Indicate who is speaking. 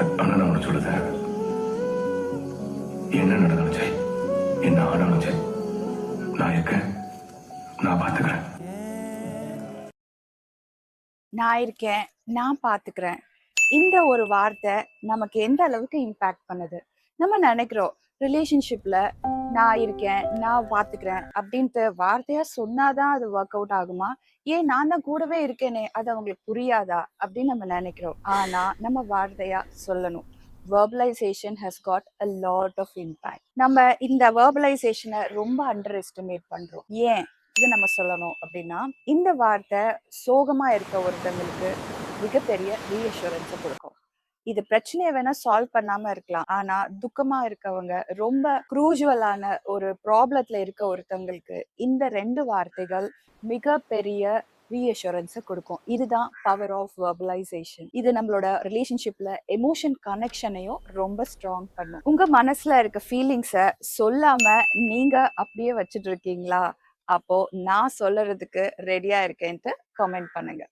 Speaker 1: ஆனா நான் உனக்கு சொல்லுதேன், என்ன நடந்தாலும் சரி, என்ன ஆனாலும் சரி, நான் இருக்கேன், நான் பாத்துக்கிறேன்.
Speaker 2: நான் இருக்கேன், நான் பாத்துக்கிறேன். இந்த ஒரு வார்த்தை நமக்கு எந்த அளவுக்கு இம்பாக்ட் பண்ணுது? நம்ம நினைக்கிறோம் ரிலேஷன்ஷிப்ல நான் இருக்கேன், நான் பாத்துக்கிறேன் அப்படின்ட்டு வார்த்தையா சொன்னாதான் அது ஒர்க் அவுட் ஆகுமா? ஏன் நான் தான் கூடவே இருக்கேனே, அது அவங்களுக்கு புரியாதா அப்படின்னு நம்ம நினைக்கிறோம். ஆனா நம்ம வார்த்தையா சொல்லணும். verbalization has got a lot of impact. நம்ம இந்த verbalization ரொம்ப அண்டர் எஸ்டிமேட் பண்றோம். ஏன் இது நம்ம சொல்லணும் அப்படின்னா, இந்த வார்த்தை சோகமா இருக்க ஒருத்தங்களுக்கு மிகப்பெரிய ரீஅஷூரன்ஸை கொடுக்கும். இது பிரச்சனையை வேணா சால்வ் பண்ணாம இருக்கலாம், ஆனா துக்கமா இருக்கவங்க, ரொம்ப குரூஜுவலான ஒரு ப்ராப்ளத்துல இருக்க ஒருத்தவங்களுக்கு இந்த 2 வார்த்தைகள் மிகப்பெரிய ரீஅஷூரன்ஸை கொடுக்கும். இதுதான் பவர் ஆஃப் வெர்பலைசேஷன். இது நம்மளோட ரிலேஷன்ஷிப்ல எமோஷன் கனெக்ஷனையும் ரொம்ப ஸ்ட்ராங் பண்ணும். உங்க மனசுல இருக்க ஃபீலிங்ஸை சொல்லாம நீங்க அப்படியே வச்சுட்டு இருக்கீங்களா? அப்போ நான் சொல்லறதுக்கு ரெடியா இருக்கேன்ட்டு கமெண்ட் பண்ணுங்க.